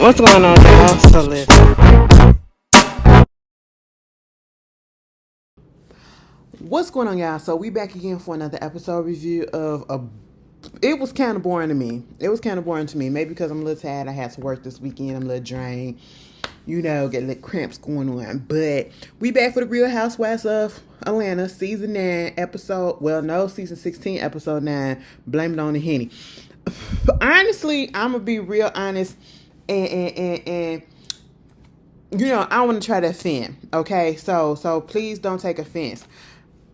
What's going on, y'all? So listen. What's going on, y'all? So we back again for another episode review of a. It was kind of boring to me. Maybe because I'm a little tired. I had to work this weekend. I'm a little drained. Get little cramps going on. But we back for the Real Housewives of Atlanta, season 9, episode. Well, no, season 16, episode 9. Blame it on the Henny. Honestly, I'm gonna be real honest, and I want to try to offend. Okay, so please don't take offense.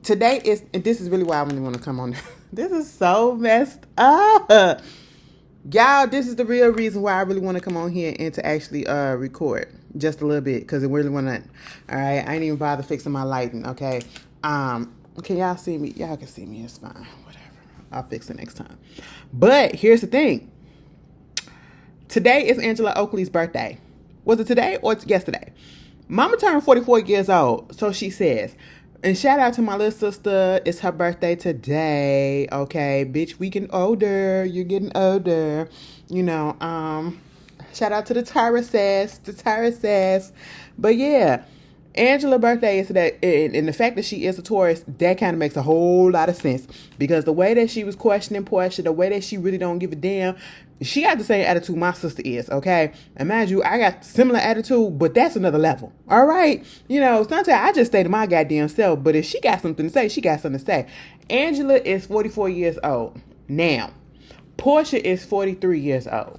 This is really why I really want to come on. This is so messed up, y'all. This is the real reason why I really want to come on here and to actually record just a little bit, because it really want to. All right, I ain't even bother fixing my lighting. Okay, can y'all see me? Y'all can see me. It's fine. Whatever. I'll fix it next time. But here's the thing. Today is Angela Oakley's birthday. Was it today or yesterday? Mama turned 44 years old, so she says. And shout out to my little sister. It's her birthday today. Okay, bitch, we getting older. You're getting older. Shout out to the Tyra. But yeah, Angela's birthday is today, and the fact that she is a Taurus, that kind of makes a whole lot of sense, because the way that she was questioning Porsha, the way that she really don't give a damn, she got the same attitude my sister is, okay? And mind you, I got similar attitude, but that's another level, all right? Sometimes I just stay to my goddamn self, but if she got something to say, she got something to say. Angela is 44 years old. Now, Porsha is 43 years old.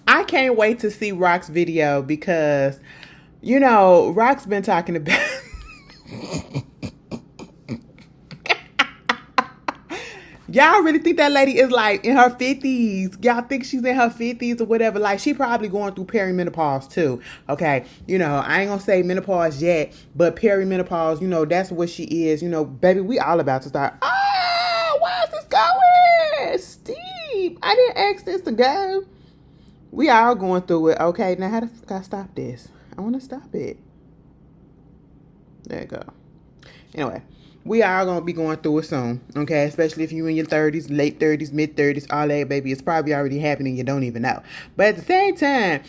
I can't wait to see Rock's video, because, Rock's been talking about... Y'all really think that lady is like in her 50s? Y'all think she's in her 50s or whatever? Like, she probably going through perimenopause too. Okay. I ain't gonna say menopause yet, but perimenopause, that's what she is. Baby, we all about to start. Oh, why is this going? Steve, I didn't ask this to go. We all going through it. Okay, now how I stop this? I want to stop it. There you go. Anyway, we are going to be going through it soon, okay? Especially if you in your 30s, late 30s, mid 30s, all that, baby. It's probably already happening. You don't even know. But at the same time,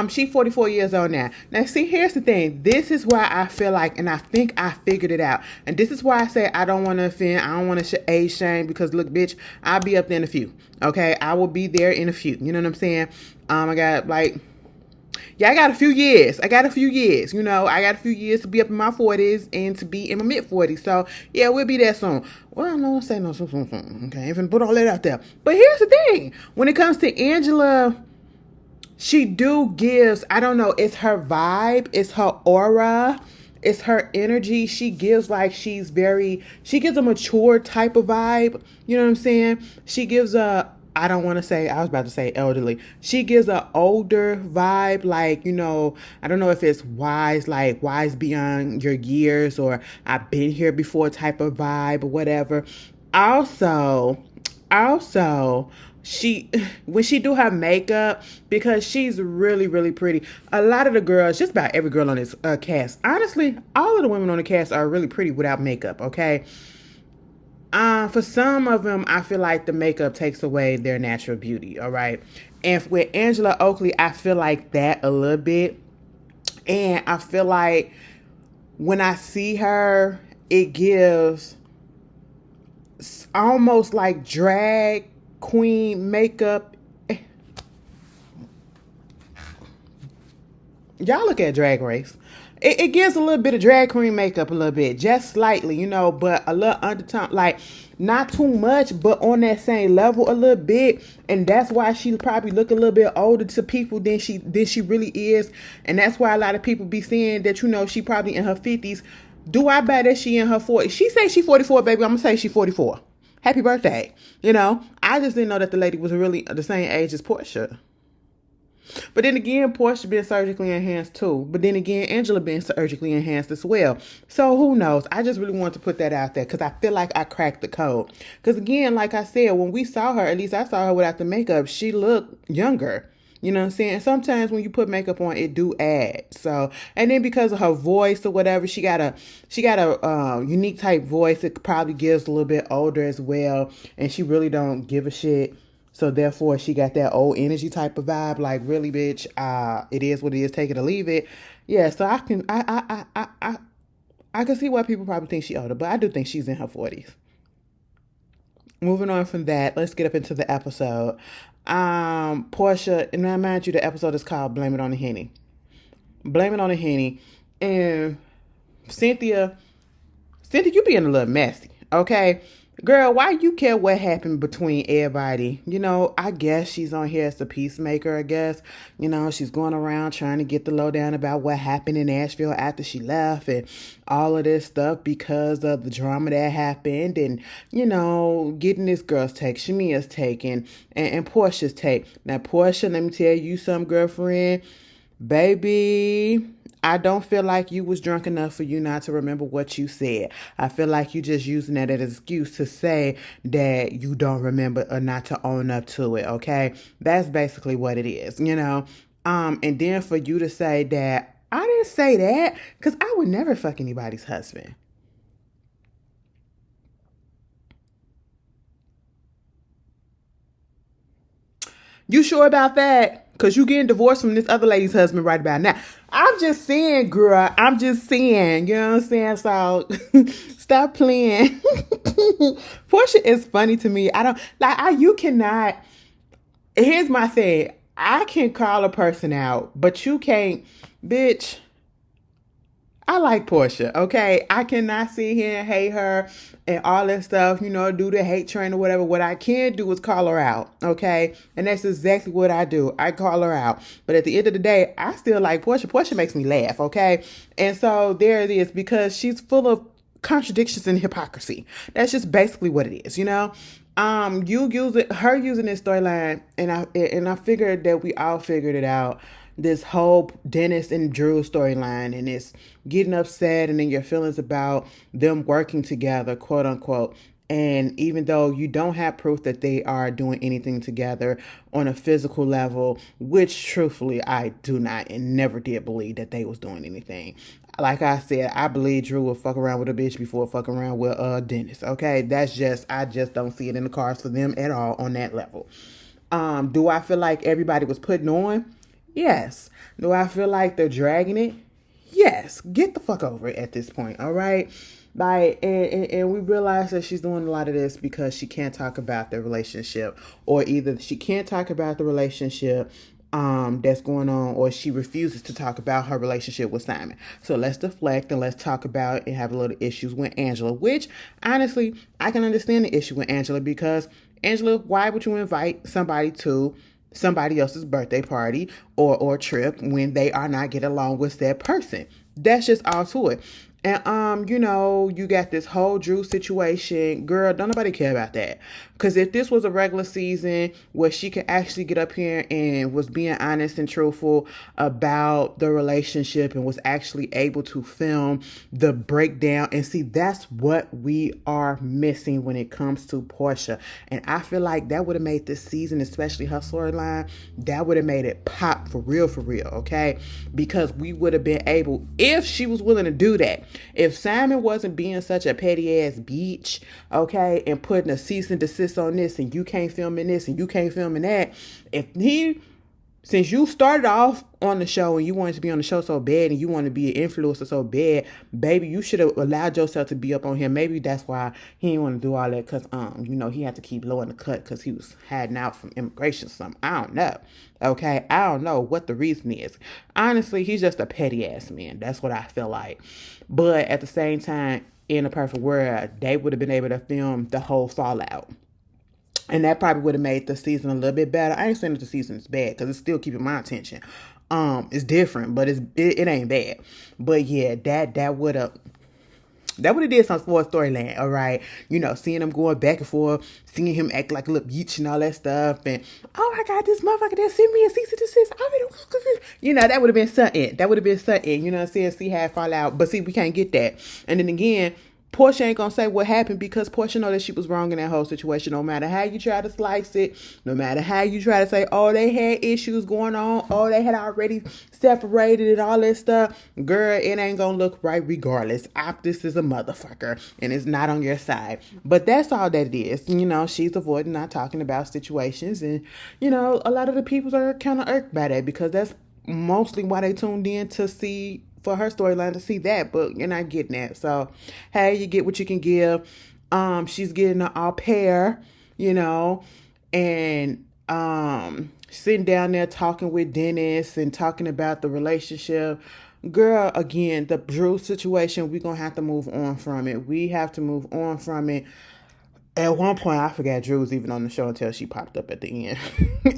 she's 44 years old now. Now, see, here's the thing. This is why I feel like, and I think I figured it out. And this is why I say I don't want to offend. I don't want to age shame, because look, bitch, I'll be up there in a few. Okay, I will be there in a few. You know what I'm saying? I got I got a few years. I got a few years to be up in my 40s and to be in my mid 40s. So yeah, we'll be there soon. Well, I'm not gonna say no soon. Okay, even put all that out there. But here's the thing: when it comes to Angela, she gives, I don't know, it's her vibe, it's her aura, it's her energy. She gives she gives a mature type of vibe. You know what I'm saying? She gives I was about to say elderly. She gives an older vibe, I don't know if it's wise, wise beyond your years, or I've been here before type of vibe or whatever. Also, when she do her makeup, because she's really, really pretty. A lot of the girls, just about every girl on this cast, honestly, all of the women on the cast are really pretty without makeup, okay? For some of them, I feel like the makeup takes away their natural beauty, all right? And with Angela Oakley, I feel like that a little bit. And I feel like when I see her, it gives almost like drag queen makeup. Y'all look at Drag Race. It gives a little bit of drag queen makeup, a little bit, just slightly, but a little undertone, not too much, but on that same level a little bit. And that's why she probably look a little bit older to people than she really is. And that's why a lot of people be saying that, she probably in her 50s. Do I bet that she in her 40s? She say she 44, baby. I'm gonna say she 44. Happy birthday. I just didn't know that the lady was really the same age as Porsha. But then again, Porsha being surgically enhanced too. But then again, Angela being surgically enhanced as well. So who knows? I just really wanted to put that out there, because I feel like I cracked the code. Because again, like I said, when we saw her, at least I saw her without the makeup, she looked younger. You know what I'm saying? Sometimes when you put makeup on, it do add. So, and then because of her voice or whatever, she got a unique type voice. It probably gives a little bit older as well, and she really don't give a shit. So therefore, she got that old energy type of vibe. Like, really, bitch, it is what it is. Take it or leave it. Yeah. So I can see why people probably think she older, but I do think she's in her 40s. Moving on from that, let's get up into the episode. Porsha, and I mind you, the episode is called "Blame It on the Henny." Blame it on the Henny, and Cynthia, you being a little messy, okay? Girl, why you care what happened between everybody? You know, I guess she's on here as the peacemaker, I guess. You know, she's going around trying to get the lowdown about what happened in Nashville after she left and all of this stuff because of the drama that happened and, you know, getting this girl's take, Shamia's take, and Porsha's take. Now, Porsha, let me tell you something, girlfriend. Baby, I don't feel like you was drunk enough for you not to remember what you said. I feel like you just using that as an excuse to say that you don't remember or not to own up to it, okay? That's basically what it is, you know? And then for you to say that, I didn't say that, because I would never fuck anybody's husband. You sure about that? Because you getting divorced from this other lady's husband right about now. I'm just saying, girl. I'm just saying. You know what I'm saying? So, stop playing. Porsha is funny to me. I don't, like, you cannot, here's my thing. I can call a person out, but you can't, bitch. I like Porsha, okay? I cannot sit here and hate her and all that stuff, you know, do the hate train or whatever. What I can do is call her out, okay? And that's exactly what I do. I call her out. But at the end of the day, I still like Porsha. Porsha makes me laugh, okay? And so there it is, because she's full of contradictions and hypocrisy. That's just basically what it is, you know? You using this storyline, and I figured that we all figured it out. This whole Dennis and Drew storyline, and it's getting upset and then your feelings about them working together, quote unquote. And even though you don't have proof that they are doing anything together on a physical level, which truthfully I do not and never did believe that they was doing anything. Like I said, I believe Drew will fuck around with a bitch before fucking around with Dennis. Okay, I just don't see it in the cards for them at all on that level. Do I feel like everybody was putting on? Yes. Do I feel like they're dragging it? Yes. Get the fuck over it at this point, all right? Like, and we realize that she's doing a lot of this because she can't talk about the relationship, or either she can't talk about the relationship that's going on, or she refuses to talk about her relationship with Simon. So let's deflect and let's talk about and have a little issues with Angela, which honestly, I can understand the issue with Angela, because Angela, why would you invite somebody to somebody else's birthday party or trip when they are not getting along with that person? That's just all to it. And, you know, you got this whole Drew situation. Girl, don't nobody care about that. Because if this was a regular season where she could actually get up here and was being honest and truthful about the relationship and was actually able to film the breakdown, and see, that's what we are missing when it comes to Porsha. And I feel like that would have made this season, especially her storyline, that would have made it pop for real, okay? Because we would have been able, if she was willing to do that, if Simon wasn't being such a petty ass bitch, okay, and putting a cease and desist on this, and you can't film in this and you can't film in that, since you started off on the show and you wanted to be on the show so bad and you want to be an influencer so bad, baby, you should have allowed yourself to be up on him. Maybe that's why he didn't want to do all that, because you know, he had to keep low in the cut because he was hiding out from immigration or something. I don't know. Okay, I don't know what the reason is. Honestly, he's just a petty ass man. That's what I feel like. But at the same time, in a perfect world, they would have been able to film the whole fallout. And that probably would have made the season a little bit better. I ain't saying that the season is bad, because it's still keeping my attention. It's different, but it ain't bad. But yeah, that would have did something for a storyline, all right? You know, seeing them going back and forth, seeing him act like a little bitch and all that stuff, and oh my God, this motherfucker that sent me a cease and desist. You know, that would have been something. You know what I'm saying? See how it fall out. But see, we can't get that. And then again, Porsha ain't gonna say what happened because Porsha know that she was wrong in that whole situation. No matter how you try to slice it, no matter how you try to say, oh, they had issues going on, oh, they had already separated and all that stuff, girl, it ain't gonna look right regardless. Optus is a motherfucker and it's not on your side. But that's all that it is. You know, she's avoiding not talking about situations, and you know, a lot of the people are kind of irked by that because that's mostly why they tuned in to see, for her storyline, to see that, but you're not getting that. So, hey, you get what you can give. She's getting an au pair, you know, and sitting down there talking with Dennis and talking about the relationship. Girl, again, the Drew situation, we're gonna have to move on from it. We have to move on from it. At one point, I forgot Drew was even on the show until she popped up at the end.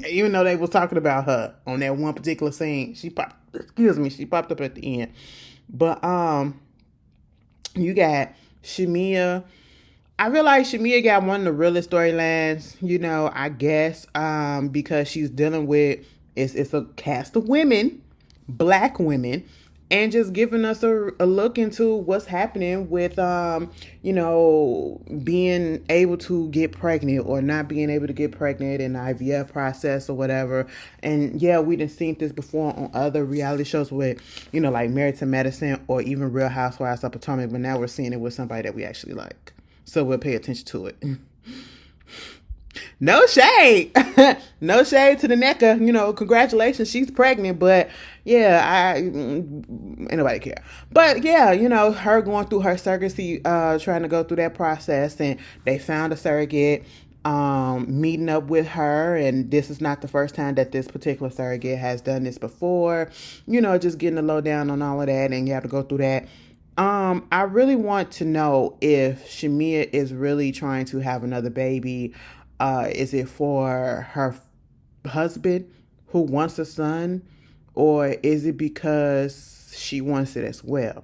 Even though they was talking about her on that one particular scene, she popped up at the end. But you got Shamia. I feel like Shamia got one of the realest storylines, you know, I guess, because she's dealing with, it's a cast of women, black women, and just giving us a look into what's happening with, you know, being able to get pregnant or not being able to get pregnant in the IVF process or whatever. And yeah, we done seen this before on other reality shows with, you know, like Married to Medicine or even Real Housewives of Potomac, but now we're seeing it with somebody that we actually like. So we'll pay attention to it. No shade. No shade to the NECA. You know, congratulations, she's pregnant. But yeah, ain't nobody care. But yeah, you know, her going through her surrogacy, trying to go through that process, and they found a surrogate, meeting up with her, and this is not the first time that this particular surrogate has done this before. You know, just getting the lowdown on all of that, and you have to go through that. I really want to know if Shamia is really trying to have another baby. Is it for her husband who wants a son, or is it because she wants it as well?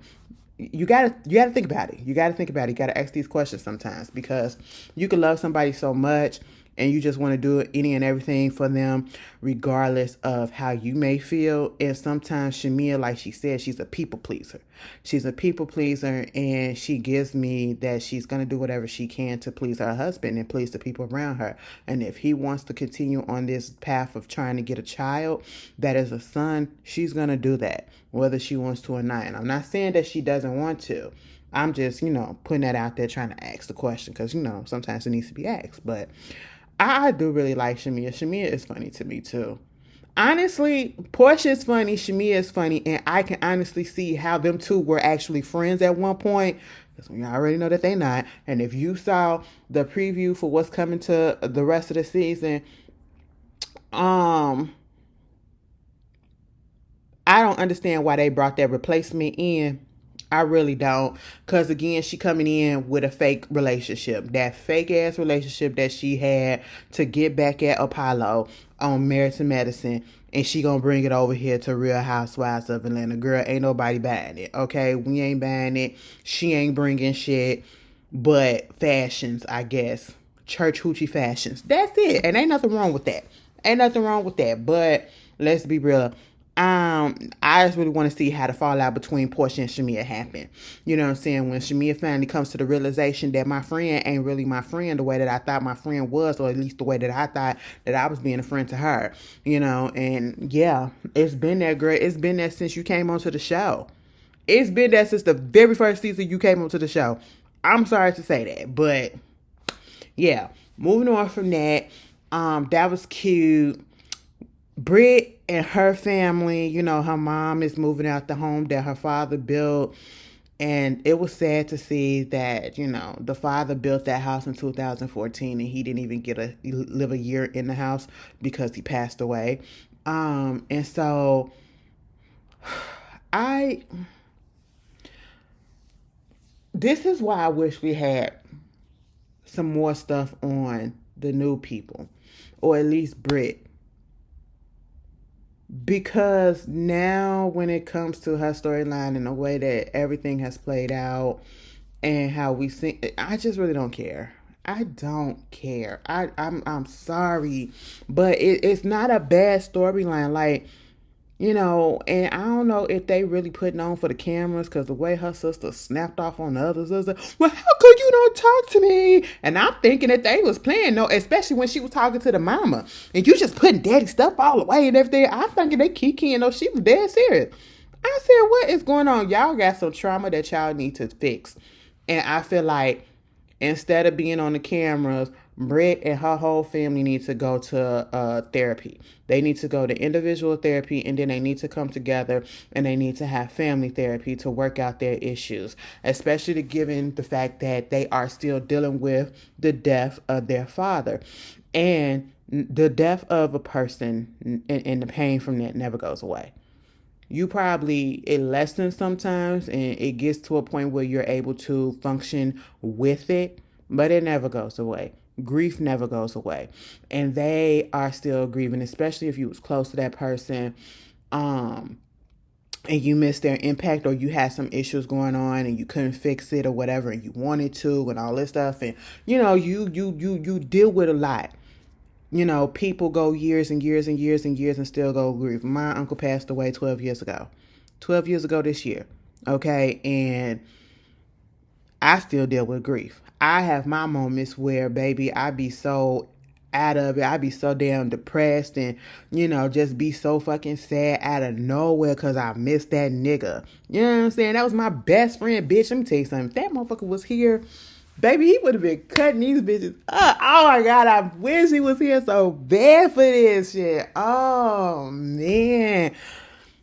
You gotta think about it. You gotta ask these questions sometimes, because you can love somebody so much and you just want to do any and everything for them, regardless of how you may feel. And sometimes Shamia, like she said, she's a people pleaser. She's a people pleaser, and she gives me that she's going to do whatever she can to please her husband and please the people around her. And if he wants to continue on this path of trying to get a child that is a son, she's going to do that, whether she wants to or not. And I'm not saying that she doesn't want to. I'm just, you know, putting that out there, trying to ask the question, because, you know, sometimes it needs to be asked. But I do really like Shamia. Shamia is funny to me too. Honestly, Porsha is funny, Shamia is funny, and I can honestly see how them two were actually friends at one point, because we already know that they not. And if you saw the preview for what's coming to the rest of the season, I don't understand why they brought that replacement in. I really don't. Because again, she coming in with a fake relationship. That fake ass relationship that she had to get back at Apollo on Married to Medicine. And she gonna bring it over here to Real Housewives of Atlanta. Girl, ain't nobody buying it. Okay? We ain't buying it. She ain't bringing shit but fashions, I guess. Church hoochie fashions. That's it. And ain't nothing wrong with that. But let's be real. I just really want to see how the fallout between Porsha and Shamia happen. You know what I'm saying? When Shamia finally comes to the realization that my friend ain't really my friend the way that I thought my friend was, or at least the way that I thought that I was being a friend to her. You know, and yeah, it's been there, girl. It's been there since you came onto the show. It's been there since the very first season you came onto the show. I'm sorry to say that, but yeah. Moving on from that, that was cute. Britt and her family, you know, her mom is moving out the home that her father built. And it was sad to see that, you know, the father built that house in 2014 and he didn't even live a year in the house because he passed away. And so this is why I wish we had some more stuff on the new people, or at least Britt. Because now when it comes to her storyline and the way that everything has played out and how we see, I just really don't care. I don't care. I'm sorry, but it's not a bad storyline. Like, And I don't know if they really putting on for the cameras, because the way her sister snapped off on the other sister, well, how could you not talk to me? And I'm thinking that they was playing, no, especially when she was talking to the mama, and you just putting daddy stuff all away and everything. I'm thinking they kikiing, no, she was dead serious. I said, what is going on? Y'all got some trauma that y'all need to fix. And I feel like instead of being on the cameras, Britt and her whole family need to go to therapy. They need to go to individual therapy, and then they need to come together and they need to have family therapy to work out their issues, especially given the fact that they are still dealing with the death of their father. And the death of a person and the pain from that never goes away. It lessens sometimes, and it gets to a point where you're able to function with it, but it never goes away. Grief never goes away, and they are still grieving, especially if you was close to that person, and you missed their impact, or you had some issues going on and you couldn't fix it or whatever, and you wanted to, and all this stuff, and you deal with a lot. People go years and years and years and years and still go grieve. My uncle passed away 12 years ago. 12 years ago this year. Okay. And I still deal with grief. I have my moments where, baby, I be so out of it. I be so damn depressed and, just be so fucking sad out of nowhere because I missed that nigga. You know what I'm saying? That was my best friend, bitch. Let me tell you something. If that motherfucker was here, baby, he would have been cutting these bitches up. Oh my God, I wish he was here so bad for this shit. Oh man.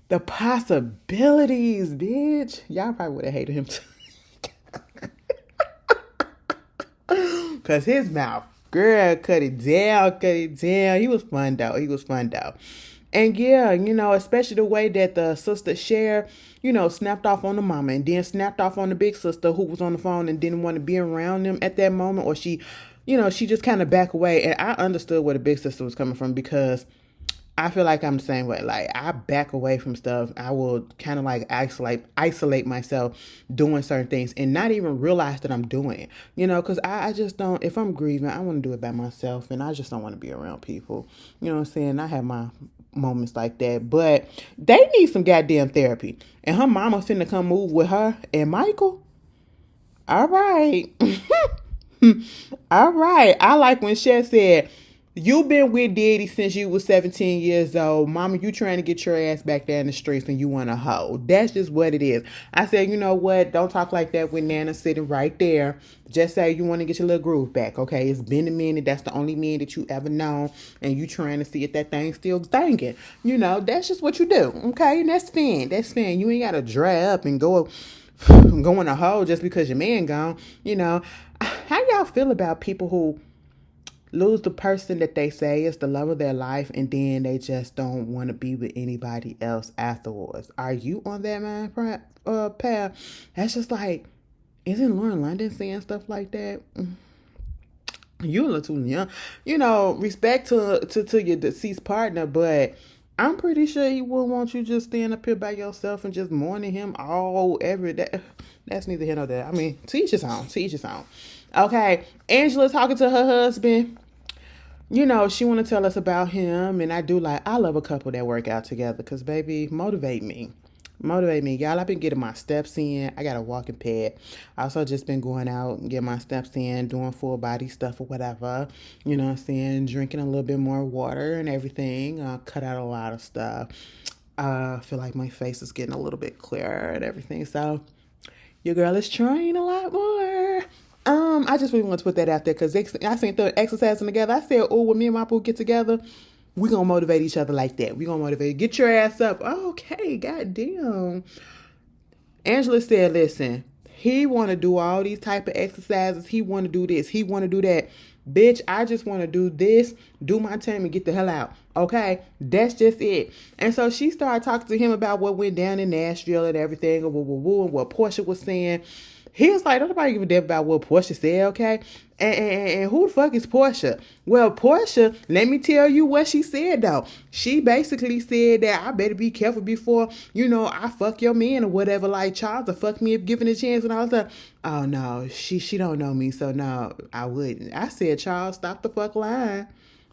The possibilities, bitch. Y'all probably would have hated him too. Cause his mouth, girl, cut it down. He was fun though. And yeah, especially the way that the sister Cher, snapped off on the mama and then snapped off on the big sister who was on the phone and didn't want to be around them at that moment. Or she just kind of back away. And I understood where the big sister was coming from, because I feel like I'm the same way. Like, I back away from stuff. I will kind of like isolate myself doing certain things and not even realize that I'm doing it. Because I just don't, if I'm grieving, I want to do it by myself, and I just don't want to be around people. You know what I'm saying? I have my moments like that, but they need some goddamn therapy. And her mama finna come move with her and Michael. All right. All right. I like when Cher said, "You been with Daddy since you was 17 years old. Mama, you trying to get your ass back there in the streets and you want a hoe." That's just what it is. I said, you know what? Don't talk like that with Nana sitting right there. Just say you want to get your little groove back, okay? It's been a minute. That's the only man that you ever known. And you trying to see if that thing's still thinking. That's just what you do, okay? And that's fine. You ain't got to dry up and go in a hole just because your man gone. How y'all feel about people who lose the person that they say is the love of their life, and then they just don't want to be with anybody else afterwards? Are you on that mind path? That's just like, isn't Lauren London saying stuff like that? You a little too young. Respect to your deceased partner, but I'm pretty sure he wouldn't want you just staying up here by yourself and just mourning him all every day. That's neither here nor there. I mean, to each his own. Okay, Angela talking to her husband. She want to tell us about him, and I love a couple that work out together, because, baby, motivate me. Y'all. I've been getting my steps in. I got a walking pad. I also just been going out and getting my steps in, doing full body stuff or whatever. You know what I'm saying? Drinking a little bit more water and everything. Cut out a lot of stuff. I feel like my face is getting a little bit clearer and everything. So your girl is trying a lot more. I just really want to put that out there, because I seen them exercising together. I said, when me and my boo get together, we gonna motivate each other like that. We gonna motivate. Get your ass up. Okay, goddamn. Angela said, listen, he want to do all these type of exercises. He want to do this. He want to do that. Bitch, I just want to do this, do my time, and get the hell out. Okay? That's just it. And so she started talking to him about what went down in Nashville and everything, and what Porsha was saying. He was like, don't nobody give a damn about what Porsha said, okay? And who the fuck is Porsha? Well, Porsha, let me tell you what she said, though. She basically said that I better be careful before, I fuck your man or whatever. Like, Charles will fuck me if given a chance. And I was like, oh, no, she don't know me, so no, I wouldn't. I said, Charles, stop the fuck lying.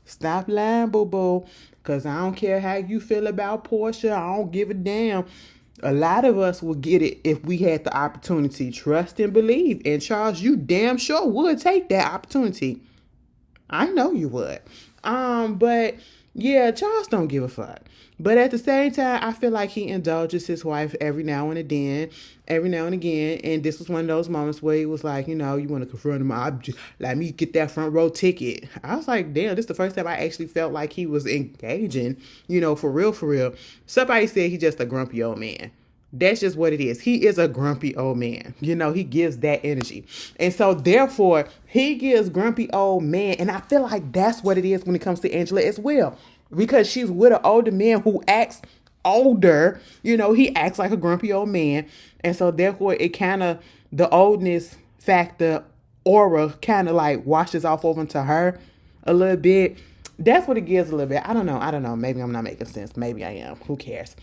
Stop lying, boo-boo. Because I don't care how you feel about Porsha. I don't give a damn. A lot of us will get it if we had the opportunity. Trust and believe. And Charles, you damn sure would take that opportunity. I know you would. But yeah, Charles don't give a fuck. But at the same time, I feel like he indulges his wife every now and again. And this was one of those moments where he was like, you want to confront him. Let me get that front row ticket. I was like, damn, this is the first time I actually felt like he was engaging, for real, for real. Somebody said he's just a grumpy old man. That's just what it is. He is a grumpy old man. He gives that energy. And so therefore, he gives grumpy old man. And I feel like that's what it is when it comes to Angela as well. Because she's with an older man who acts older. He acts like a grumpy old man. And so therefore, it kind of, the oldness factor aura kind of like washes off over to her a little bit. That's what it gives a little bit. I don't know. Maybe I'm not making sense. Maybe I am. Who cares?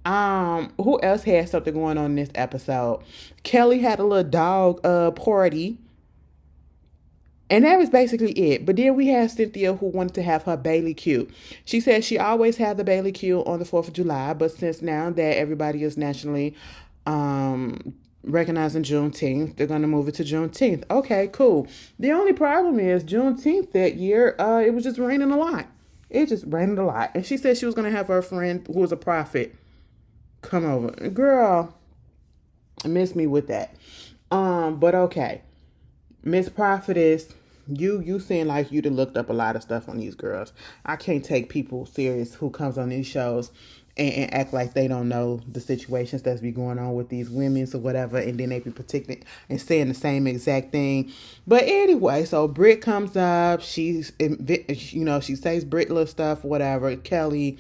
Who else had something going on in this episode? Kelly had a little dog party. And that was basically it. But then we had Cynthia who wanted to have her Bailey Q. She said she always had the Bailey Q on the 4th of July. But since now that everybody is nationally recognizing Juneteenth, they're going to move it to Juneteenth. Okay, cool. The only problem is Juneteenth that year, it was just raining a lot. It just rained a lot. And she said she was going to have her friend who was a prophet come over. Girl, miss me with that. But okay. Miss Prophetess, you seem like you done looked up a lot of stuff on these girls. I can't take people serious who comes on these shows and act like they don't know the situations that's be going on with these women or whatever, and then they be protecting and saying the same exact thing. But anyway, so Britt comes up, she says Britt little stuff, whatever, Kelly,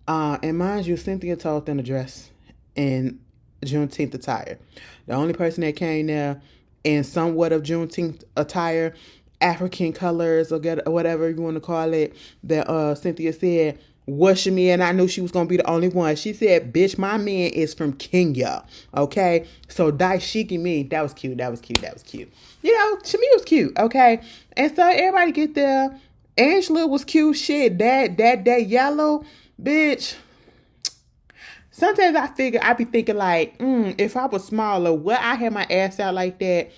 and mind you, Cynthia told them to dress in Juneteenth attire. The only person that came there in somewhat of Juneteenth attire, African colors or whatever you want to call it, that Cynthia said was Shamia, and I knew she was going to be the only one. She said, bitch, my man is from Kenya, okay? So daishiki me, that was cute. Shamia was cute, okay? And so everybody get there. Angela was cute shit. That yellow, bitch. Sometimes I be thinking like, if I was smaller, would I have my ass out like that?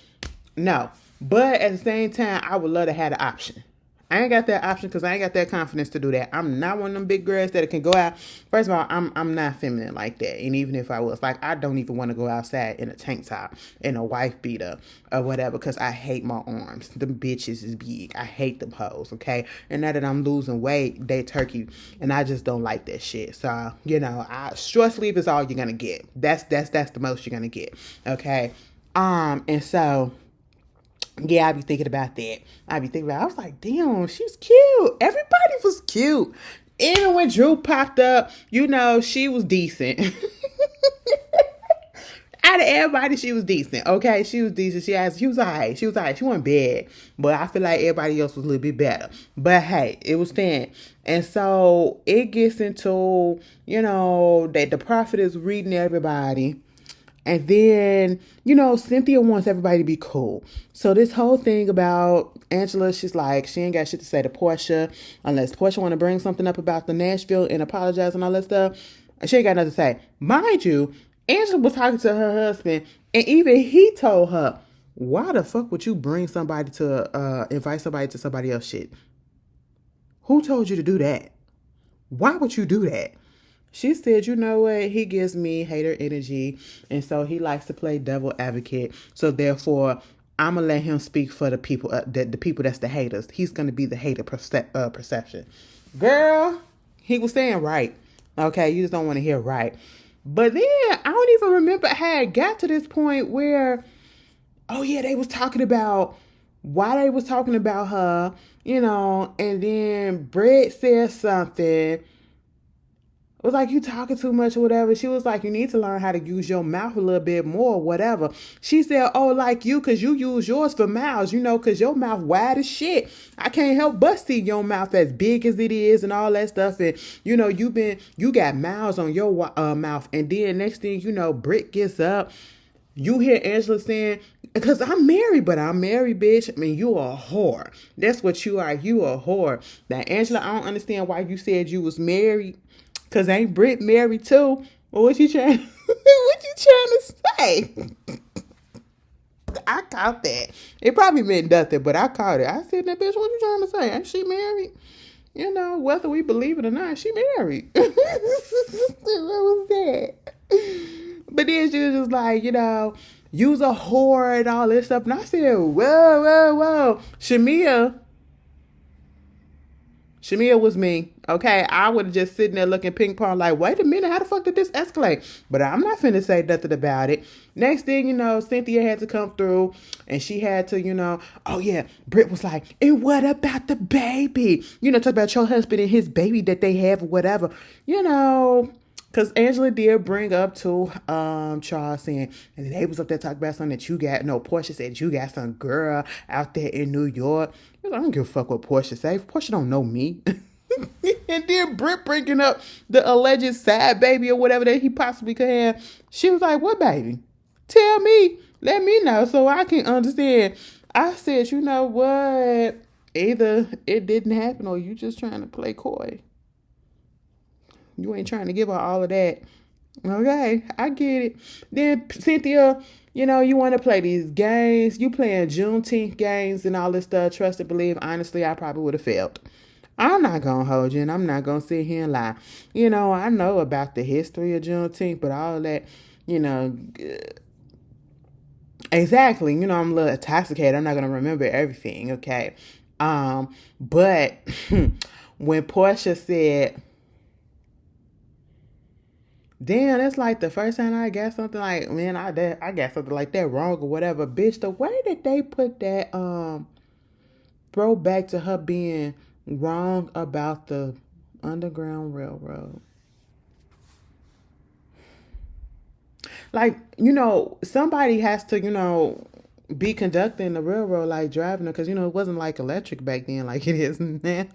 No. But at the same time, I would love to have the option. I ain't got that option because I ain't got that confidence to do that. I'm not one of them big girls that can go out. First of all, I'm not feminine like that. And even if I was, like, I don't even want to go outside in a tank top and a wife beater or whatever because I hate my arms. Them bitches is big. I hate them hoes, okay? And now that I'm losing weight, they turkey, and I just don't like that shit. So, short sleeve is all you're going to get. That's the most you're going to get, okay? And so... yeah, I be thinking about that. I was like, damn, she's cute. Everybody was cute. Even when Drew popped up, she was decent. Out of everybody, she was decent. Okay, she was decent. She was all right. She wasn't bad. But I feel like everybody else was a little bit better. But hey, it was fun. And so it gets into, that the prophet is reading everybody. And then, Cynthia wants everybody to be cool. So this whole thing about Angela, she's like, she ain't got shit to say to Porsha unless Porsha want to bring something up about the Nashville and apologize and all that stuff. She ain't got nothing to say. Mind you, Angela was talking to her husband, and even he told her, why the fuck would you bring somebody to invite somebody to somebody else's shit? Who told you to do that? Why would you do that? She said, you know what? He gives me hater energy, and so he likes to play devil advocate. So therefore, I'm going to let him speak for the people, the people that's the haters. He's going to be the hater perception. Girl, he was saying right. Okay, you just don't want to hear right. But then, I don't even remember how it got to this point where, they was talking about why they was talking about her, and then Britt said something. It was like, you talking too much or whatever. She was like, you need to learn how to use your mouth a little bit more or whatever. She said, like you, because you use yours for mouths, because your mouth wide as shit. I can't help but see your mouth as big as it is and all that stuff. And, you got mouths on your mouth. And then next thing you know, Britt gets up. You hear Angela saying, Because I'm married, but I'm married, bitch. I mean, you a whore. That's what you are. You a whore. Now, Angela, I don't understand why you said you was married. Because ain't Britt married too? Well, what you trying what you trying to say? I caught that. It probably meant nothing, but I caught it. I said, that bitch, what you trying to say? Ain't she married? You know, whether we believe it or not, she married. What was that? But then she was just like, use a whore and all this stuff. And I said, whoa. Shamia was me. Okay, I would have just sitting there looking ping pong like, wait a minute, how the fuck did this escalate? But I'm not finna say nothing about it. Next thing you know, Cynthia had to come through and she had to, oh yeah, Britt was like, and what about the baby? Talk about your husband and his baby that they have or whatever. Because Angela did bring up to Charles saying, and they was up there talking about something that you got. No, Porsha said you got some girl out there in New York. I don't give a fuck what Porsha say. Porsha don't know me. And then Britt bringing up the alleged side baby or whatever that he possibly could have. She was like, what baby? Tell me. Let me know so I can understand. I said, you know what? Either it didn't happen or you just trying to play coy. You ain't trying to give her all of that. Okay, I get it. Then Cynthia, you want to play these games. You playing Juneteenth games and all this stuff. Trust and believe. Honestly, I probably would have failed. I'm not going to hold you and I'm not going to sit here and lie. I know about the history of Juneteenth, but all of that, exactly. I'm a little intoxicated. I'm not going to remember everything. Okay. But when Porsha said, damn, that's like the first time I got something like, man, I got something like that wrong or whatever. Bitch, the way that they put that throwback to her being wrong about the Underground Railroad. Like, somebody has to, be conducting the railroad, like driving it, because, it wasn't like electric back then like it is now.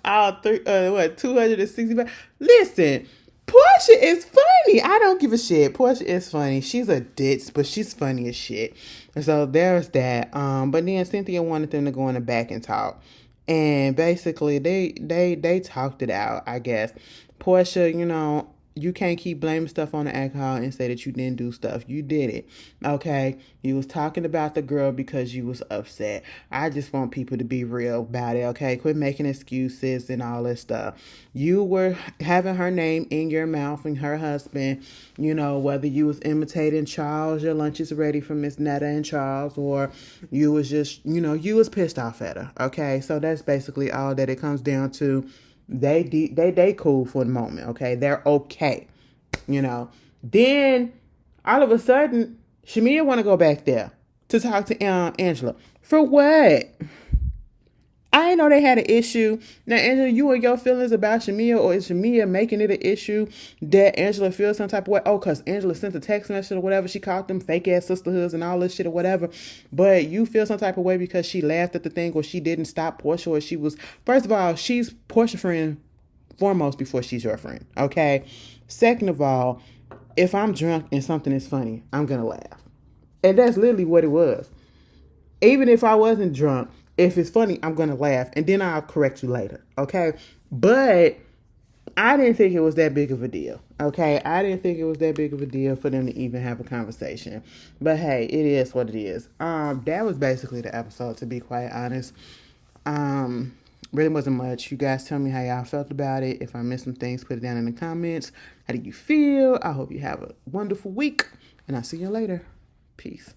265. Listen, Porsha is funny. I don't give a shit. Porsha is funny. She's a ditz, but she's funny as shit. So there's that. But then Cynthia wanted them to go in the back and talk. And basically they talked it out, I guess. Porsha, you can't keep blaming stuff on the alcohol and say that you didn't do stuff. You did it. Okay? You was talking about the girl because you was upset. I just want people to be real about it, okay? Quit making excuses and all this stuff. You were having her name in your mouth and her husband, whether you was imitating Charles, your lunch is ready for Miss Netta and Charles, or you was just, you was pissed off at her, okay? So that's basically all that it comes down to. They cool for the moment, okay? They're okay, Then all of a sudden, Shamia want to go back there to talk to Angela. For what? I didn't know they had an issue. Now, Angela, you and your feelings about Shamia, or is Shamia making it an issue that Angela feels some type of way? Oh, because Angela sent a text message or whatever. She called them fake-ass sisterhoods and all this shit or whatever. But you feel some type of way because she laughed at the thing or she didn't stop Porsha, or she was... First of all, she's Porsha's friend foremost before she's your friend, okay? Second of all, if I'm drunk and something is funny, I'm going to laugh. And that's literally what it was. Even if I wasn't drunk, if it's funny, I'm going to laugh. And then I'll correct you later. Okay. But I didn't think it was that big of a deal. Okay. I didn't think it was that big of a deal for them to even have a conversation. But hey, it is what it is. That was basically the episode, to be quite honest. Really wasn't much. You guys tell me how y'all felt about it. If I missed some things, put it down in the comments. How do you feel? I hope you have a wonderful week. And I'll see you later. Peace.